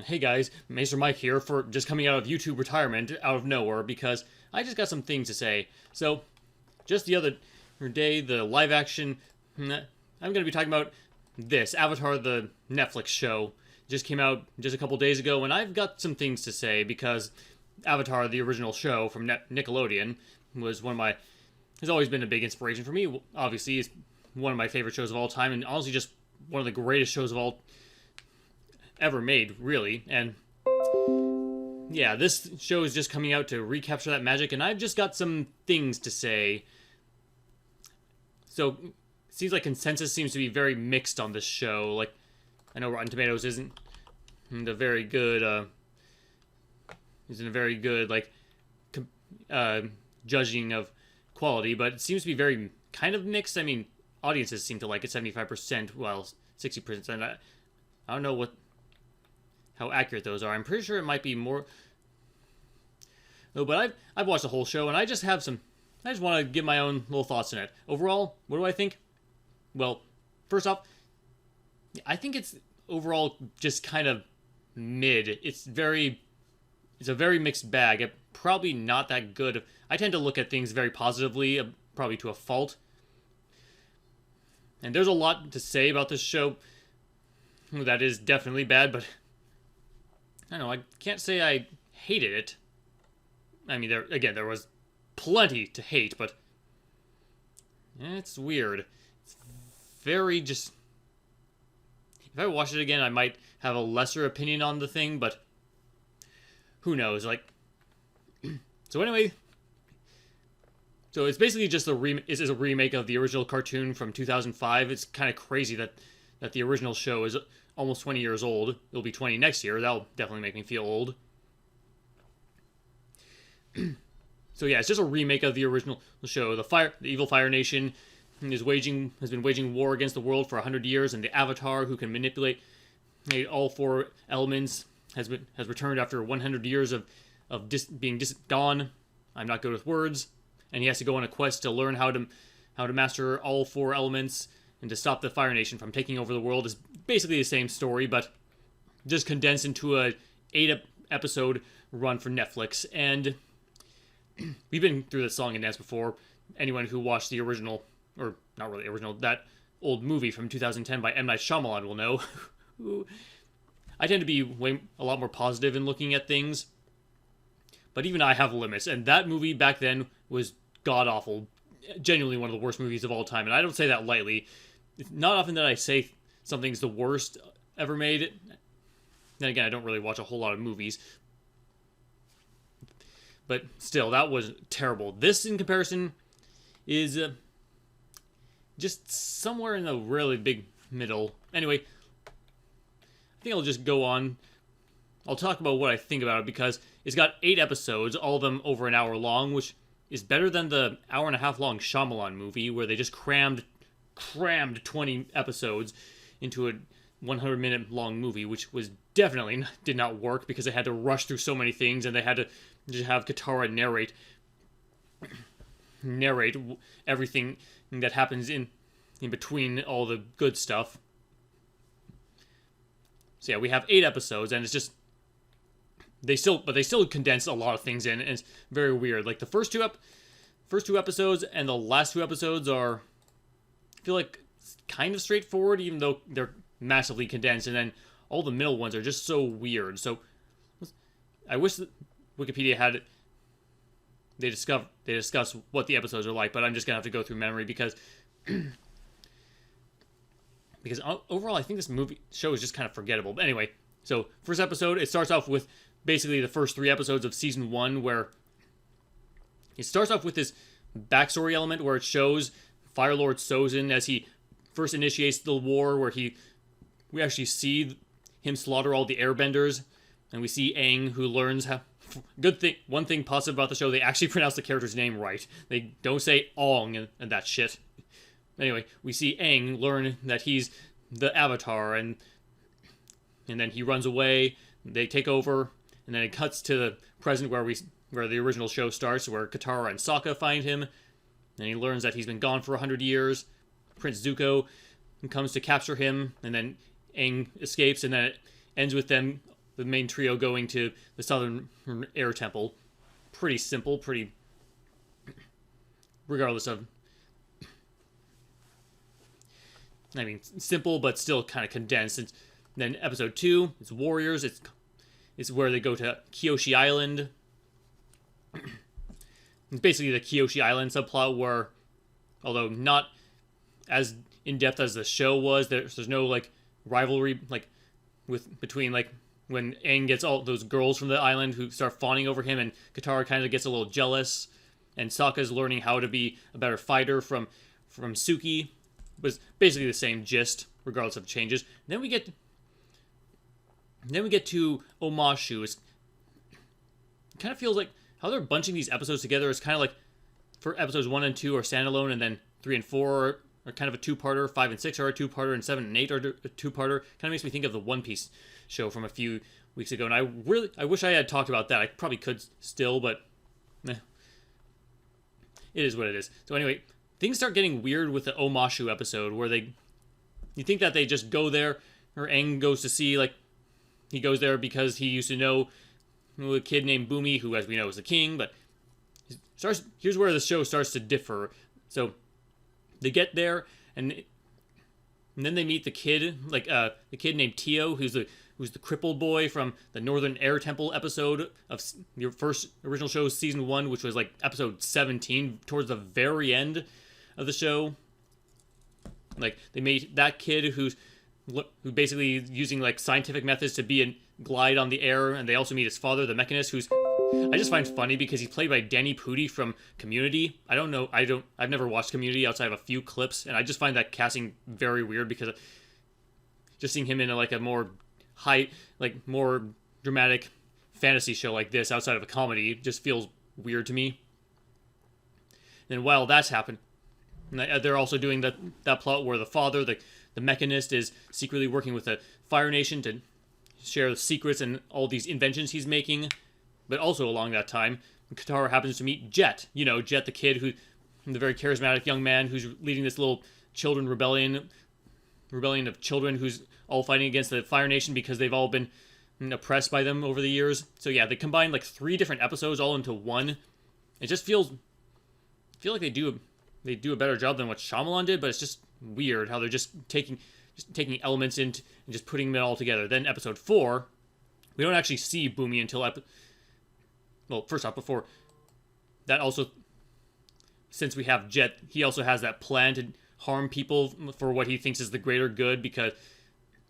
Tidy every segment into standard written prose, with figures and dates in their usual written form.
Hey guys, Maester Mike here for just coming out of YouTube retirement out of nowhere because I just got some things to say. So, just the other day, the live action, I'm going to be talking about this, Avatar the Netflix show. Just came out just a couple days ago, and I've got some things to say because Avatar, the original show from Nickelodeon, was has always been a big inspiration for me. Obviously, it's one of my favorite shows of all time, and honestly just one of the greatest shows of all ever made, really. And yeah, this show is just coming out to recapture that magic, and I've just got some things to say. So, it seems like consensus seems to be very mixed on this show. Like, I know Rotten Tomatoes isn't a very good, judging of quality, but it seems to be very kind of mixed. I mean, audiences seem to like it 75%, while 60%. I don't know how accurate those are. I'm pretty sure it might be more. No, but I've watched the whole show, and I just want to give my own little thoughts on it. Overall, what do I think? Well, first off, I think it's overall just kind of mid. It's a very mixed bag. It probably not that good. I tend to look at things very positively, probably to a fault. And there's a lot to say about this show that is definitely bad, but I don't know, I can't say I hated it. I mean, there was plenty to hate, but it's weird. It's very just... If I watch it again, I might have a lesser opinion on the thing, but who knows, like... So anyway... So it's basically just this is a remake of the original cartoon from 2005. It's kind of crazy that the original show is almost 20 years old. It'll be 20 next year. That'll definitely make me feel old. So yeah, it's just a remake of the original show. The evil Fire Nation has been waging war against the world for 100 years, and the Avatar, who can manipulate all four elements, has returned after 100 years of being gone. I'm not good with words, and he has to go on a quest to learn how to master all four elements and to stop the Fire Nation from taking over the world. Is basically the same story, but just condensed into a 8-episode run for Netflix. And we've been through this song and dance before. Anyone who watched the original, or not really original, that old movie from 2010 by M. Night Shyamalan will know. I tend to be a lot more positive in looking at things, but even I have limits. And that movie back then was god-awful. Genuinely one of the worst movies of all time, and I don't say that lightly. It's not often that I say something's the worst ever made. Then again, I don't really watch a whole lot of movies. But still, that was terrible. This, in comparison, is just somewhere in the really big middle. Anyway, I think I'll just go on. I'll talk about what I think about it, because it's got 8 episodes, all of them over an hour long, which is better than the hour-and-a-half long Shyamalan movie, where they just crammed 20 episodes into a 100-minute long movie, which was definitely did not work because they had to rush through so many things, and they had to just have Katara narrate everything that happens in between all the good stuff. So yeah, we have 8 episodes, and it's just they still condense a lot of things in, and it's very weird. Like the first two episodes and the last 2 episodes I feel like kind of straightforward, even though they're massively condensed, and then all the middle ones are just so weird. So I wish that Wikipedia had they discuss what the episodes are like, but I'm just gonna have to go through memory because overall I think this show is just kind of forgettable. But anyway, so first episode, it starts off with basically the first 3 episodes of season 1, where it starts off with this backstory element where it shows Fire Lord Sozin as he first initiates the war, where we actually see him slaughter all the Airbenders, and we see Aang, who learns how... One thing positive about the show, they actually pronounce the character's name right. They don't say Ong and that shit. Anyway, we see Aang learn that he's the Avatar, and then he runs away, they take over, and then it cuts to the present where the original show starts, where Katara and Sokka find him, and he learns that he's been gone for 100 years. Prince Zuko comes to capture him, and then Aang escapes, and then it ends with them the main trio going to the Southern Air Temple. Pretty simple, regardless of, I mean, simple but still kind of condensed. And then episode 2 is Warriors. It's where they go to Kyoshi Island. It's basically the Kyoshi Island subplot where, although not as in depth as the show was, there's no like rivalry like between like when Aang gets all those girls from the island who start fawning over him, and Katara kind of gets a little jealous, and Sokka's learning how to be a better fighter from Suki. Was basically the same gist, regardless of changes. Then we get to Omashu. It kind of feels like how they're bunching these episodes together is kind of like for episodes 1 and 2 are standalone, and then 3 and 4 are kind of a two-parter, 5 and 6 are a two-parter, and 7 and 8 are a two-parter. Kind of makes me think of the One Piece show from a few weeks ago, and I wish I had talked about that. I probably could still, but it is what it is. So anyway, things start getting weird with the Omashu episode, where you think that they just go there, or Aang goes to see, like, he goes there because he used to know a kid named Bumi, who, as we know, is the king, but here's where the show starts to differ. So they get there, and then they meet the kid, like the kid named Tio, who's the crippled boy from the Northern Air Temple episode of your first original show, season 1, which was like episode 17, towards the very end of the show. Like, they meet that kid who basically using like scientific methods to glide on the air, and they also meet his father, the Mechanist, who's I just find funny because he's played by Danny Pudi from Community. I've never watched Community outside of a few clips, and I just find that casting very weird because just seeing him in like a more more dramatic fantasy show like this outside of a comedy just feels weird to me. And while that's happened, they're also doing that plot where the father, the Mechanist, is secretly working with the Fire Nation to share the secrets and all these inventions he's making. But also along that time, Katara happens to meet Jet. You know, Jet, the kid the very charismatic young man who's leading this little children rebellion of children who's all fighting against the Fire Nation because they've all been oppressed by them over the years. So yeah, they combine like 3 different episodes all into one. It just feel like they do a better job than what Shyamalan did, but it's just weird how they're just taking elements and just putting them all together. Then episode 4, we don't actually see Bumi until first off, before that, also, since we have Jet, he also has that plan to harm people for what he thinks is the greater good,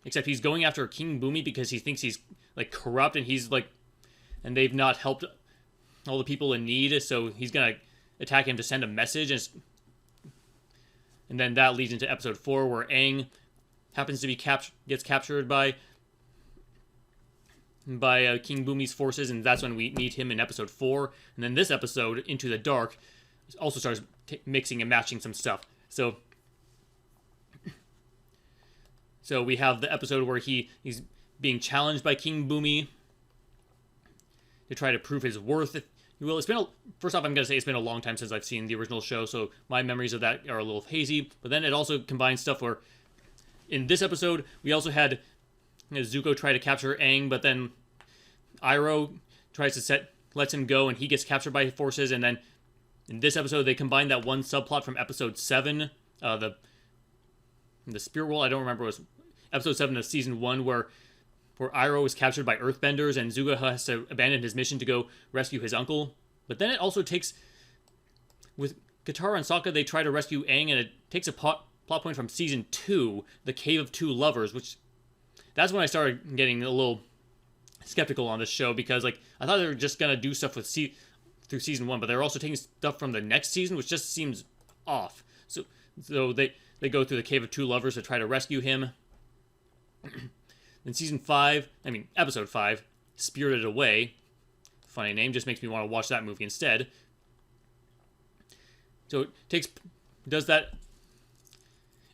except he's going after King Bumi because he thinks he's like corrupt, and they've not helped all the people in need, so he's gonna attack him to send a message, and then that leads into episode 4, where Aang happens to be gets captured by King Bumi's forces, and that's when we meet him in episode 4. And then this episode, Into the Dark, also starts mixing and matching some stuff. So we have the episode where he's being challenged by King Bumi to try to prove his worth, if you will. First off, I'm going to say it's been a long time since I've seen the original show, so my memories of that are a little hazy. But then it also combines stuff where, in this episode, we also had Zuko try to capture Aang, but then Iroh lets him go, and he gets captured by forces. And then in this episode, they combine that one subplot from episode 7, the Spirit World. I don't remember, it was episode 7 of season 1, where Iroh is captured by Earthbenders, and Zuko has to abandon his mission to go rescue his uncle. But then it also takes, with Katara and Sokka, they try to rescue Aang, and it takes a plot point from season 2, The Cave of Two Lovers, which that's when I started getting a little skeptical on this show, because I thought they were just gonna do stuff with through season 1, but they're also taking stuff from the next season, which just seems off. So they go through the Cave of Two Lovers to try to rescue him. In episode 5, Spirited Away, funny name, just makes me want to watch that movie instead. So it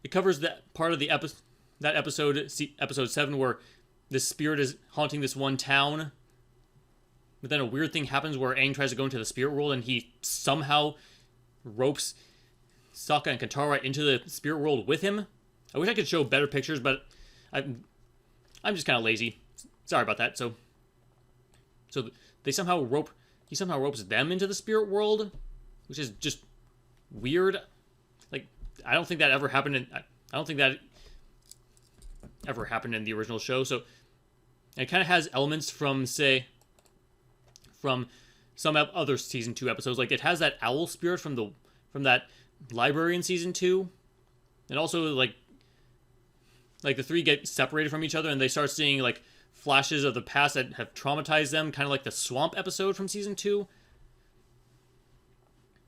covers that part of the episode 7, where this spirit is haunting this one town. But then a weird thing happens where Aang tries to go into the spirit world, and he somehow ropes Sokka and Katara into the spirit world with him. I wish I could show better pictures, but I'm just kind of lazy. Sorry about that. So So he somehow ropes them into the spirit world, which is just weird. Like, I don't think that ever happened in the original show. So it kind of has elements from some other season 2 episodes. Like, it has that owl spirit from that library in season 2, and also like the three get separated from each other and they start seeing like flashes of the past that have traumatized them, kind of like the swamp episode from season 2.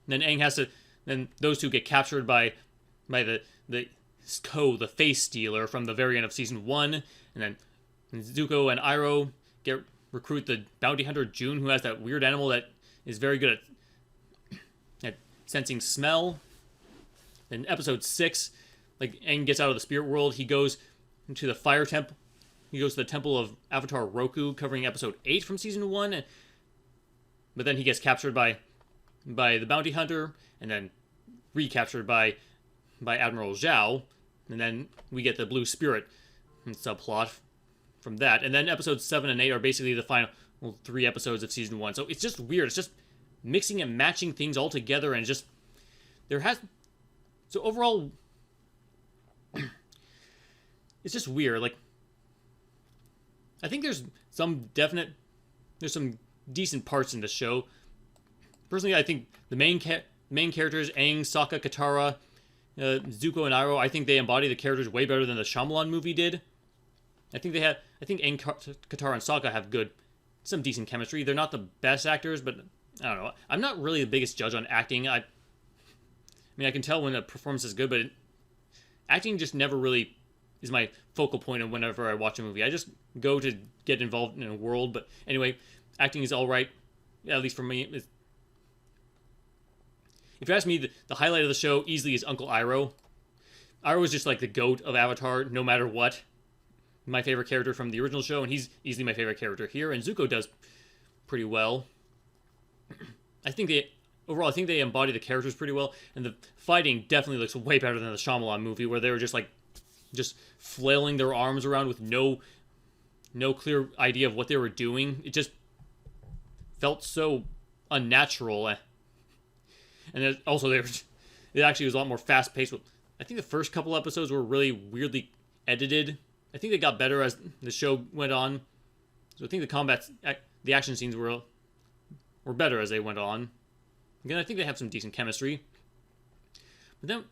And then those two get captured by the face stealer from the very end of season 1, and then Zuko and Iroh recruit the bounty hunter June, who has that weird animal that is very good at sensing smell. In episode 6, like, Aang gets out of the spirit world. He goes to the fire temple. He goes to the temple of Avatar Roku, covering episode 8 from season 1. But then he gets captured by the bounty hunter, and then recaptured by Admiral Zhao. And then we get the blue spirit subplot from that. And then episodes 7 and 8 are basically the final 3 episodes of season 1. So it's just weird. It's just mixing and matching things all together, and just so overall, it's just weird. Like, I think there's some decent parts in the show. Personally, I think the main characters, Aang, Sokka, Katara, Zuko, and Iroh, I think they embody the characters way better than the Shyamalan movie did. I think Aang, Katara, and Sokka have some decent chemistry. They're not the best actors, but I don't know. I'm not really the biggest judge on acting. I mean, I can tell when a performance is good, but acting just never really is my focal point of whenever I watch a movie. I just go to get involved in a world. But anyway, acting is all right, at least for me. If you ask me, the highlight of the show easily is Uncle Iroh. Iroh is just like the GOAT of Avatar, no matter what. My favorite character from the original show, and he's easily my favorite character here. And Zuko does pretty well. I think they embody the characters pretty well, and the fighting definitely looks way better than the Shyamalan movie, where they were just flailing their arms around with no clear idea of what they were doing. It just felt so unnatural, and it actually was a lot more fast paced. I think the first couple episodes were really weirdly edited. I think they got better as the show went on. So I think the action scenes were better as they went on. Again, I think they have some decent chemistry. But then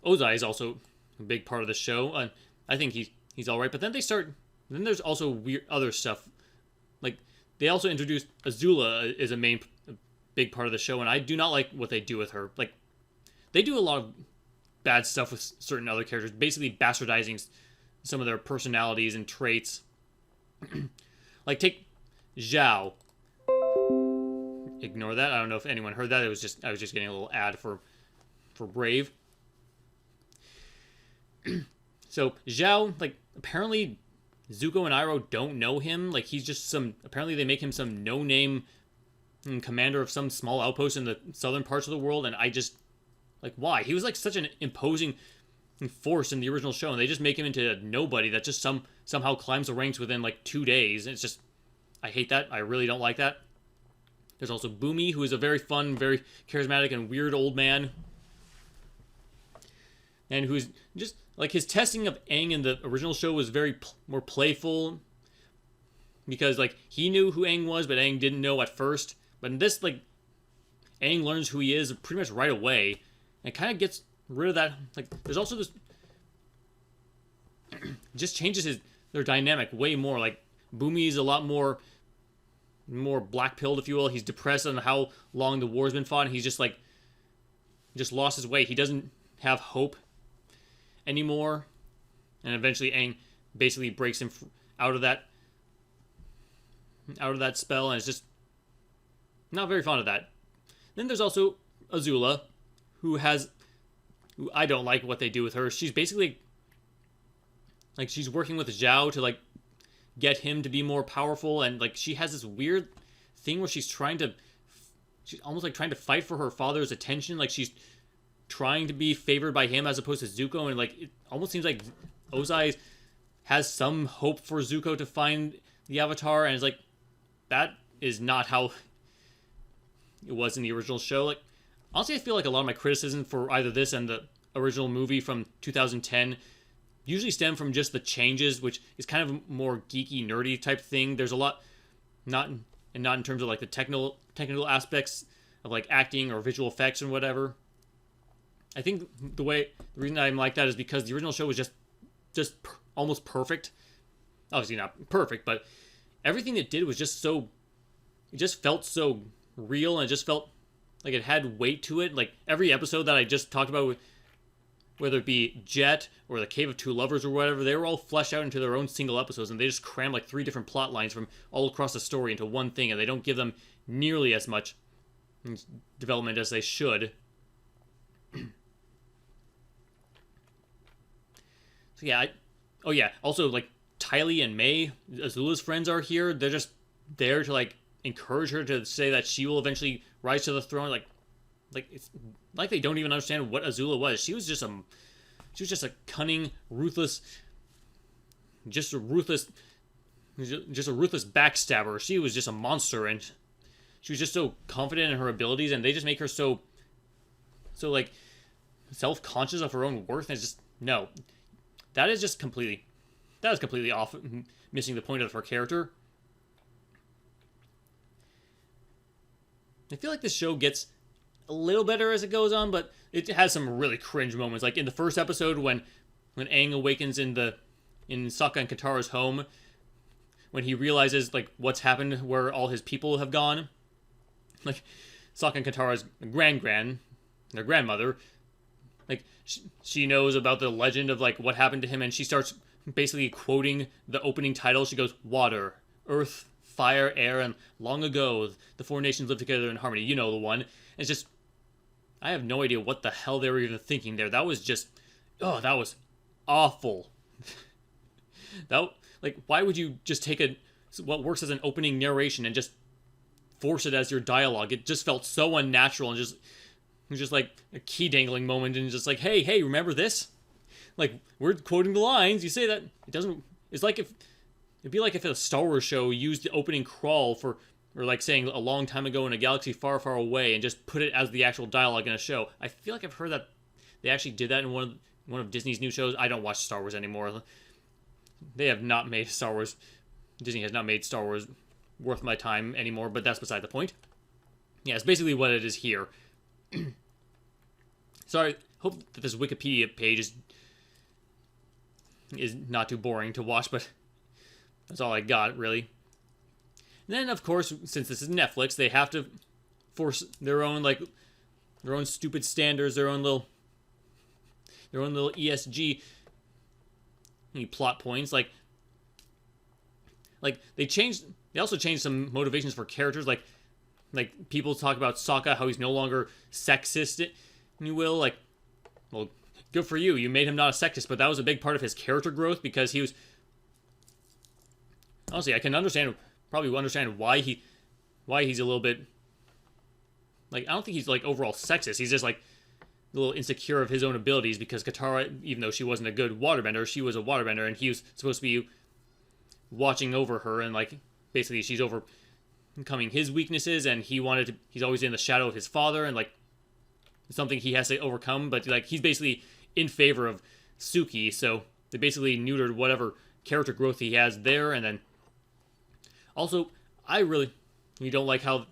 Ozai is also a big part of the show. I think he's all right. But then then there's also weird other stuff. Like, they also introduced Azula as a big part of the show, and I do not like what they do with her. Like, they do a lot of bad stuff with certain other characters, basically bastardizing some of their personalities and traits. Like, take Zhao. Ignore that. I don't know if anyone heard that. I was just getting a little ad for Brave. So Zhao, like, apparently Zuko and Iroh don't know him. Like, he's just apparently they make him some no-name commander of some small outpost in the southern parts of the world, and I just, like, why? He was like such an imposing force in the original show, and they just make him into a nobody that just somehow climbs the ranks within like 2 days. It's just, I hate that. I really don't like that. There's also Boomy, who is a very fun, very charismatic, and weird old man. And who's just, like, his testing of Aang in the original show was very more playful. Because, like, he knew who Aang was, but Aang didn't know at first. But in this, like, Aang learns who he is pretty much right away. And kind of gets rid of that. Like, there's also this... just changes their dynamic way more. Like, Boomy is a lot more black-pilled, if you will. He's depressed on how long the war's been fought, and he's just lost his way. He doesn't have hope anymore, and eventually Aang basically breaks him out of that spell, and it's just not very fond of that. Then there's also Azula, who I don't like what they do with her. She's basically, like, she's working with Zhao to, like, get him to be more powerful, and, like, she has this weird thing where she's almost like trying to fight for her father's attention. Like, she's trying to be favored by him as opposed to Zuko, and, like, it almost seems like Ozai has some hope for Zuko to find the Avatar, and it's like, that is not how it was in the original show. Like, honestly, I feel like a lot of my criticism for either this and the original movie from 2010 usually stem from just the changes, which is kind of a more geeky, nerdy type thing. There's a lot, not in terms of like the technical aspects of like acting or visual effects and whatever. I think the reason I'm like that is because the original show was just almost perfect. Obviously not perfect, but everything it did was just so, it just felt so real, and it just felt like it had weight to it. Like every episode that I just talked about, whether it be Jet or the Cave of Two Lovers or whatever, they were all fleshed out into their own single episodes, and they just cram like 3 different plot lines from all across the story into one thing, and they don't give them nearly as much development as they should. So yeah, also like Tylee and May, Azula's friends, are here. They're just there to like encourage her to say that she will eventually rise to the throne. Like it's like they don't even understand what Azula was. She was just a cunning, ruthless, just a ruthless backstabber. She was just a monster, and she was just so confident in her abilities, and they just make her so like self-conscious of her own worth. And it's just, no, that is completely off, missing the point of her character. I feel like this show gets a little better as it goes on, but it has some really cringe moments. Like in the first episode, when Aang awakens in Sokka and Katara's home, when he realizes like what's happened, where all his people have gone. Like Sokka and Katara's their grandmother, like she knows about the legend of like what happened to him, and she starts basically quoting the opening title. She goes, "Water, earth, fire, air, and long ago the 4 nations lived together in harmony." You know the one. It's just, I have no idea what the hell they were even thinking there. That was just, that was awful. Like, why would you just take what works as an opening narration and just force it as your dialogue? It just felt so unnatural, and it was just like a key dangling moment, and just like, hey, remember this? Like, we're quoting the lines. You say that, it doesn't. It's like it'd be like if a Star Wars show used the opening crawl or like saying a long time ago in a galaxy far, far away, and just put it as the actual dialogue in a show. I feel like I've heard that they actually did that in one of Disney's new shows. I don't watch Star Wars anymore. They have not made Star Wars. Disney has not made Star Wars worth my time anymore, but that's beside the point. Yeah, it's basically what it is here. Sorry, hope that this Wikipedia page is not too boring to watch, but that's all I got, really. And then, of course, since this is Netflix, they have to force their own stupid standards, their own little ESG plot points. Like they also changed some motivations for characters. Like people talk about Sokka, how he's no longer sexist, you will. Like, well, good for you. You made him not a sexist, but that was a big part of his character growth, because he was. Honestly, I can probably understand why he's a little bit, like, I don't think he's like overall sexist. He's just like a little insecure of his own abilities, because Katara, even though she wasn't a good waterbender, she was a waterbender, and he was supposed to be watching over her, and like basically she's overcoming his weaknesses, and he's always in the shadow of his father, and like something he has to overcome. But like he's basically in favor of Suki, so they basically neutered whatever character growth he has there. And then also, you don't like how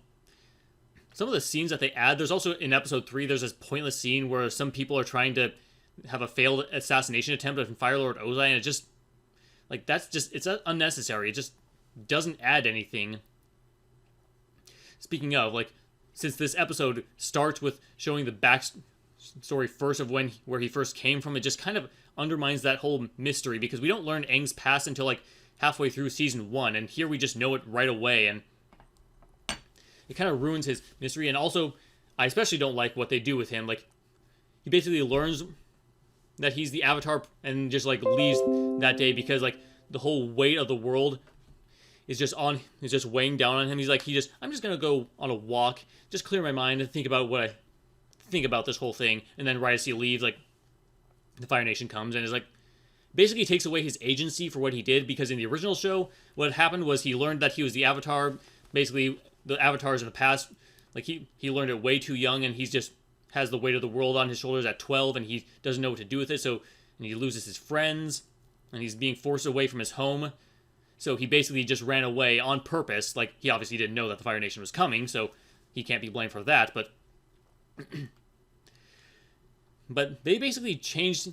some of the scenes that they add. There's also, in episode 3, there's this pointless scene where some people are trying to have a failed assassination attempt on Fire Lord Ozai, and it just, like, it's unnecessary. It just doesn't add anything. Speaking of, like, since this episode starts with showing the backstory first of where he first came from, it just kind of undermines that whole mystery, because we don't learn Aang's past until like halfway through season 1, and here we just know it right away, and it kind of ruins his mystery. And also, I especially don't like what they do with him. Like, he basically learns that he's the Avatar and just like leaves that day, because like the whole weight of the world is just weighing down on him. I'm just gonna go on a walk, just clear my mind and think about what I think about this whole thing. And then right as he leaves, like, the Fire Nation comes and is like, basically takes away his agency for what he did, because in the original show, what happened was he learned that he was the Avatar, basically the avatars in the past, like he learned it way too young, and he's just has the weight of the world on his shoulders at 12, and he doesn't know what to do with it. So and he loses his friends, and he's being forced away from his home. So he basically just ran away on purpose. Like, he obviously didn't know that the Fire Nation was coming, so he can't be blamed for that. But but they basically changed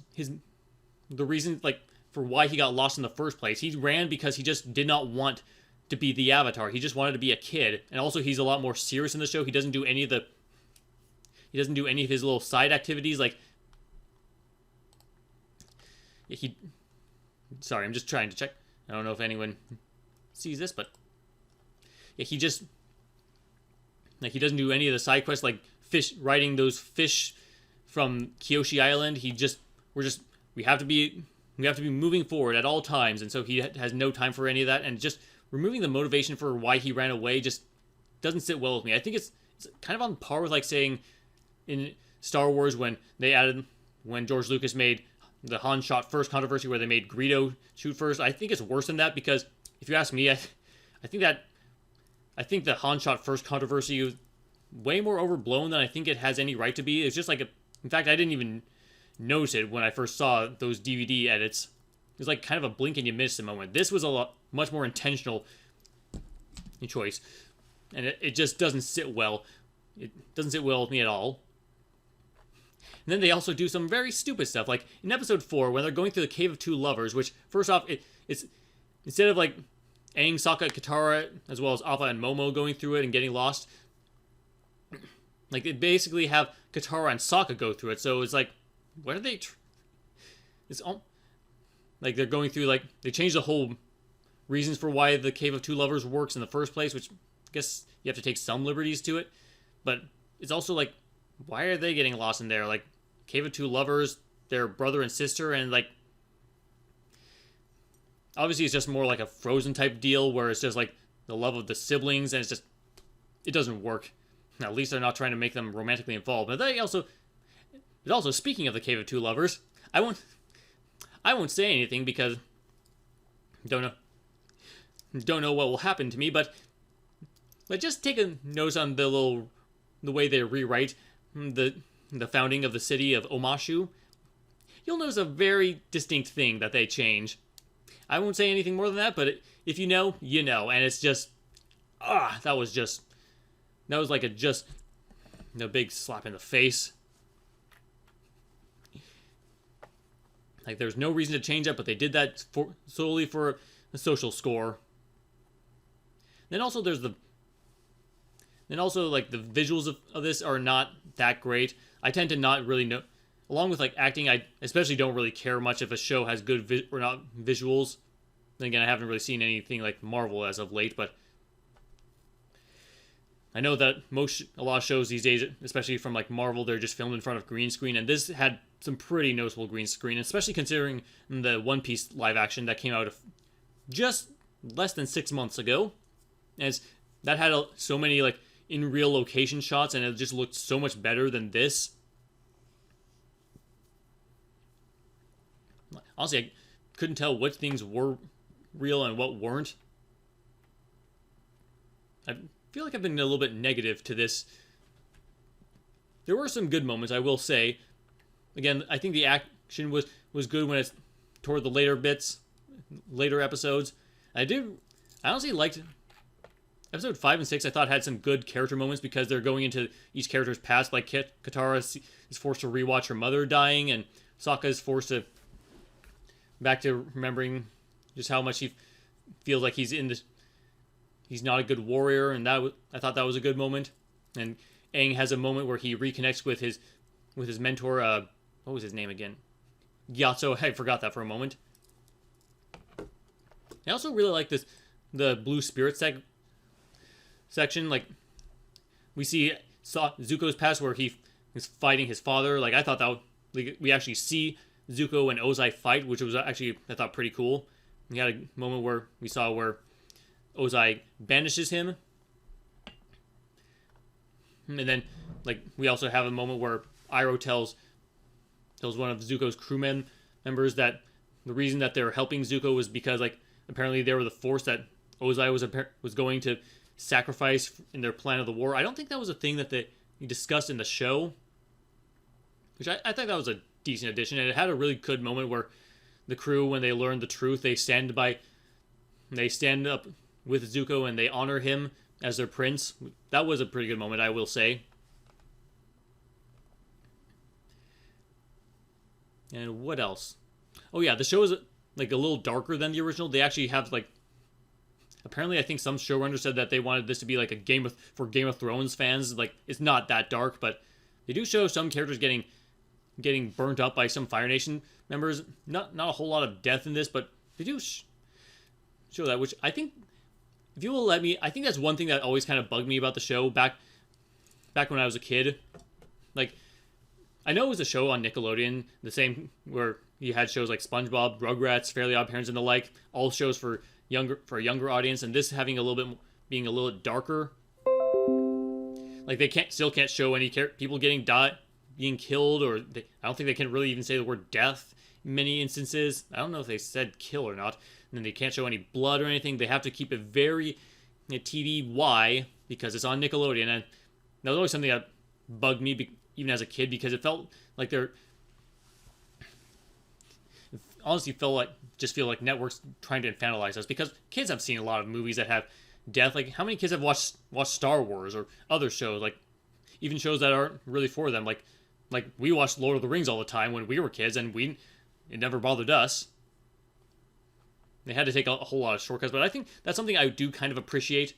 the reason, like, for why he got lost in the first place. He ran because he just did not want to be the Avatar. He just wanted to be a kid. And also, he's a lot more serious in the show. He doesn't do any of his little side activities. Like, sorry, I'm just trying to check. I don't know if anyone sees this, but yeah, he doesn't do any of the side quests, like riding those fish from Kyoshi Island. We have to be moving forward at all times, and so he has no time for any of that. And just removing the motivation for why he ran away just doesn't sit well with me. I think it's kind of on par with, like, saying in Star Wars when George Lucas made the Han shot first controversy, where they made Greedo shoot first. I think it's worse than that, because if you ask me, I think the Han shot first controversy was way more overblown than I think it has any right to be. It's just like in fact, I didn't even notice it when I first saw those DVD edits. It was like kind of a blink and you miss the moment. This was much more intentional choice, and it just doesn't sit well. It doesn't sit well with me at all. And then they also do some very stupid stuff, like in episode 4, when they're going through the Cave of Two Lovers, which, first off, it's instead of like Aang, Sokka, Katara, as well as Appa and Momo going through it and getting lost, like, they basically have Katara and Sokka go through it. So it's like, what are they? It's all like they're going through, like, they changed the whole reasons for why the Cave of Two Lovers works in the first place, which I guess you have to take some liberties to it. But it's also like, why are they getting lost in there? Like, Cave of Two Lovers, they're brother and sister, and, like, obviously it's just more like a Frozen type deal where it's just like the love of the siblings, and it doesn't work. At least they're not trying to make them romantically involved. But speaking of the Cave of Two Lovers, I won't say anything because don't know what will happen to me, but just take a notice on the way they rewrite the founding of the city of Omashu. You'll notice a very distinct thing that they change. I won't say anything more than that, but if you know, you know. And it's just, that was like a big slap in the face. Like, there's no reason to change that, but they did that solely for a social score. Then also like, the visuals of this are not that great. I tend to not really know. Along with, like, acting, I especially don't really care much if a show has good or not visuals. Then again, I haven't really seen anything like Marvel as of late, but I know that a lot of shows these days, especially from, like, Marvel, they're just filmed in front of green screen, and this had some pretty noticeable green screen, especially considering the One Piece live action that came out just less than 6 months ago. As that had so many, like, in real location shots, and it just looked so much better than this. Honestly, I couldn't tell what things were real and what weren't. I feel like I've been a little bit negative to this. There were some good moments, I will say. Again, I think the action was good when it's toward the later episodes. I honestly liked episode 5 and 6. I thought had some good character moments because they're going into each character's past. Like, Katara is forced to rewatch her mother dying, and Sokka is forced to back to remembering just how much he feels like he's not a good warrior, and I thought that was a good moment. And Aang has a moment where he reconnects with his mentor. What was his name again? Gyatso. I forgot that for a moment. I also really like the Blue Spirit section. Like, we see Zuko's past where he is fighting his father. Like, I thought we actually see Zuko and Ozai fight, which was actually, I thought, pretty cool. We had a moment where we saw where Ozai banishes him. And then, like, we also have a moment where Iroh tells one of Zuko's crewmen members that the reason that they're helping Zuko was because, like, apparently they were the force that Ozai was going to sacrifice in their plan of the war. I don't think that was a thing that they discussed in the show, which I think that was a decent addition, and it had a really good moment where the crew, when they learn the truth, they stand up with Zuko and they honor him as their prince. That was a pretty good moment, I will say. And what else? Oh yeah, the show is like a little darker than the original. They actually have like, apparently I think some showrunners said that they wanted this to be like a Game of Thrones fans. Like, it's not that dark, but they do show some characters getting burnt up by some Fire Nation members. Not a whole lot of death in this, but they do show that, which I think, if you will let me, I think that's one thing that always kind of bugged me about the show back when I was a kid. Like, I know it was a show on Nickelodeon, the same where you had shows like SpongeBob, Rugrats, Fairly Odd Parents, and the like, all shows for a younger audience, and this having a little bit being a little darker. Like, they still can't show any people being killed, or I don't think they can really even say the word death in many instances. I don't know if they said kill or not. And then they can't show any blood or anything. They have to keep it very TVY because it's on Nickelodeon. And that was always something that bugged me even as a kid, because it felt like honestly feel like networks trying to infantilize us, because kids have seen a lot of movies that have death. Like, how many kids have watched Star Wars or other shows, like even shows that aren't really for them? Like we watched Lord of the Rings all the time when we were kids, and it never bothered us. They had to take a whole lot of shortcuts, but I think that's something I do kind of appreciate.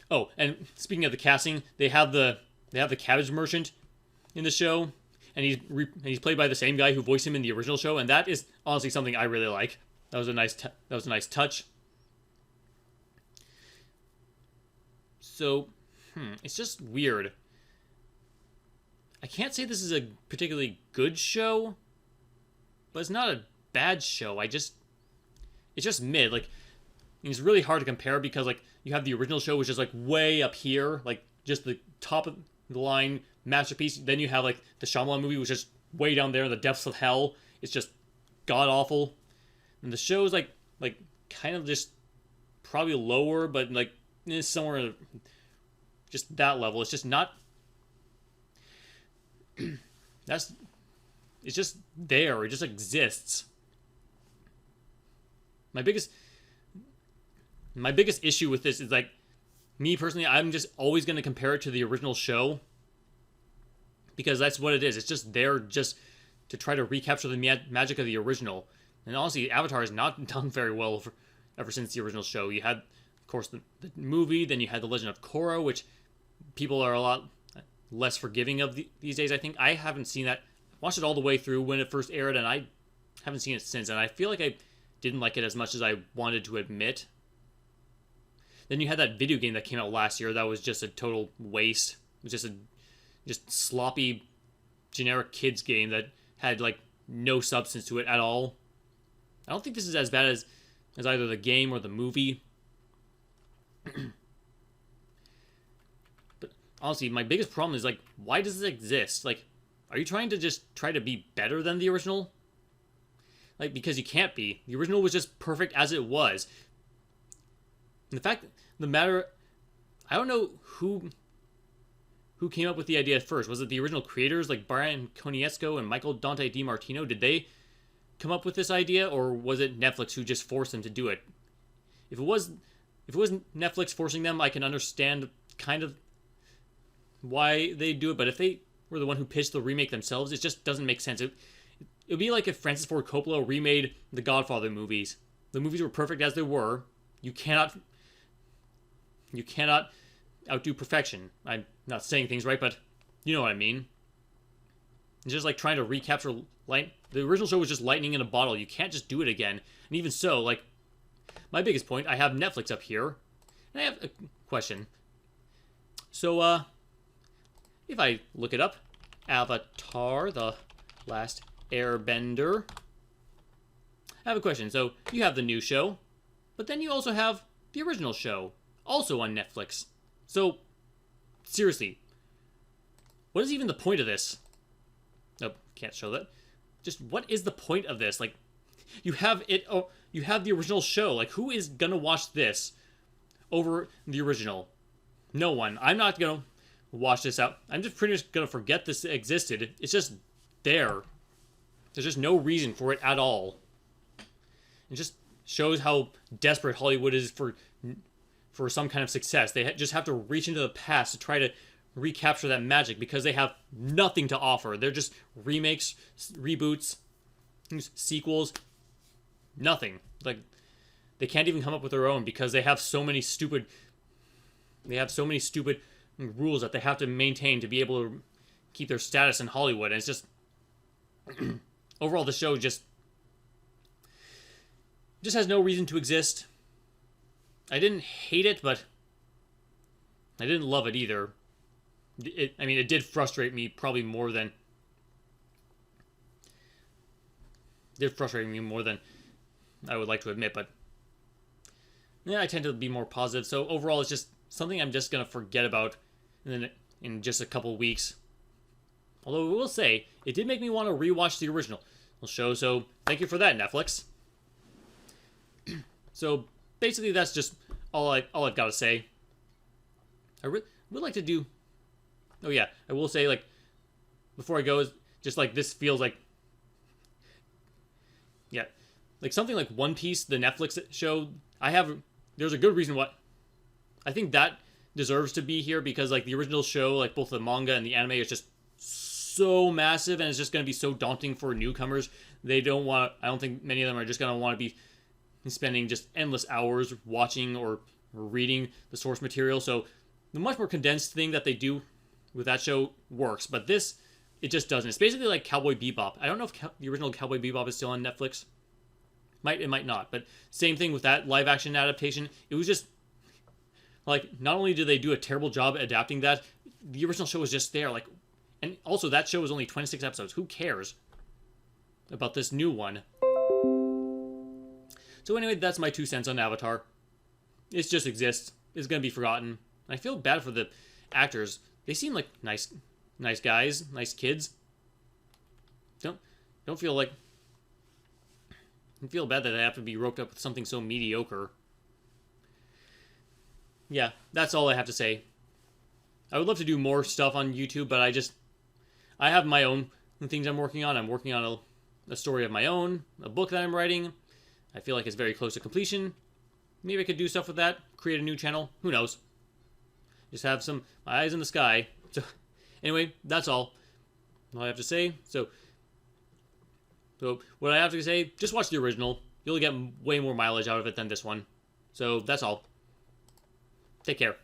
Oh, and speaking of the casting, they have the cabbage merchant in the show, and he's played by the same guy who voiced him in the original show, and that is honestly something I really like. That was a nice touch. So, it's just weird. I can't say this is a particularly good show, but it's not a bad show. It's just mid. Like, it's really hard to compare because, like, you have the original show, which is like way up here, like just the top of the line masterpiece. Then you have like the Shyamalan movie, which is way down there in the depths of hell. It's just god awful. And the show is like kind of just probably lower, but like it's somewhere just that level. It's just not. It's just there. It just exists. My biggest issue with this is, like, me personally, I'm just always going to compare it to the original show, because that's what it is. It's just there just to try to recapture the magic of the original. And honestly, Avatar has not done very well ever since the original show. You had, of course, the movie, then you had The Legend of Korra, which people are a lot less forgiving of these days, I think. I haven't seen that. I watched it all the way through when it first aired, and I haven't seen it since. And I feel like I didn't like it as much as I wanted to admit. Then you had that video game that came out last year that was just a total waste. It was just sloppy, generic kids game that had like no substance to it at all. I don't think this is as bad as either the game or the movie. But honestly, my biggest problem is, like, why does this exist? Like, are you trying to just try to be better than the original? Like, because you can't be. The original was just perfect as it was. And I don't know who came up with the idea first. Was it the original creators, like Brian Konietzko and Michael Dante DiMartino? Did they come up with this idea, or was it Netflix who just forced them to do it? If it was Netflix forcing them, I can understand kind of why they do it. But if they were the one who pitched the remake themselves, it just doesn't make sense. It would be like if Francis Ford Coppola remade the Godfather movies. The movies were perfect as they were. You cannot outdo perfection. I'm not saying things right, but you know what I mean. It's just like trying to recapture light. The original show was just lightning in a bottle. You can't just do it again. And even so, like, my biggest point, I have Netflix up here, and I have a question. So, if I look it up, Avatar, The Last Airbender. I have a question. So, you have the new show, but then you also have the original show, also on Netflix. So, seriously, what is even the point of this? Nope, can't show that. Just, what is the point of this? Like, you have it. Oh, you have the original show. Like, who is gonna watch this over the original? No one. I'm not gonna watch this out. I'm just pretty much gonna forget this existed. It's just there. There's just no reason for it at all. It just shows how desperate Hollywood is for some kind of success. They just have to reach into the past to try to recapture that magic because they have nothing to offer. They're just remakes, reboots, sequels, nothing. Like, they can't even come up with their own because they have so many stupid rules that they have to maintain to be able to keep their status in Hollywood. And it's just overall the show just has no reason to exist. I didn't hate it, but I didn't love it either. It did frustrate me probably more than I would like to admit, but yeah, I tend to be more positive. So overall, it's just something I'm just gonna forget about in just a couple weeks. Although I will say, it did make me want to rewatch the original show, so thank you for that, Netflix. So basically, that's just all I've got to say. I would like to do. Oh yeah, I will say, like, before I go, is just like this feels like, yeah, like something like One Piece, the Netflix show. There's a good reason why I think that deserves to be here, because like the original show, like both the manga and the anime, is just so massive, and it's just going to be so daunting for newcomers. I don't think many of them are just going to want to be spending just endless hours watching or reading the source material. So the much more condensed thing that they do with that show works, but this, it just doesn't. It's basically like Cowboy Bebop. I don't know if the original Cowboy Bebop is still on Netflix. It might not, but same thing with that live action adaptation. It was just like, not only did they do a terrible job adapting that, the original show was just there. Like, and also that show was only 26 episodes. Who cares about this new one? So anyway, that's my 2 cents on Avatar. It just exists. It's gonna be forgotten. I feel bad for the actors. They seem like nice guys, nice kids. Don't feel like. I feel bad that they have to be roped up with something so mediocre. Yeah, that's all I have to say. I would love to do more stuff on YouTube, but I have my own things I'm working on. I'm working on a story of my own, a book that I'm writing. I feel like it's very close to completion. Maybe I could do stuff with that, create a new channel. Who knows? Just have my eyes in the sky. So, anyway, that's all I have to say. So what I have to say, just watch the original. You'll get way more mileage out of it than this one. So that's all. Take care.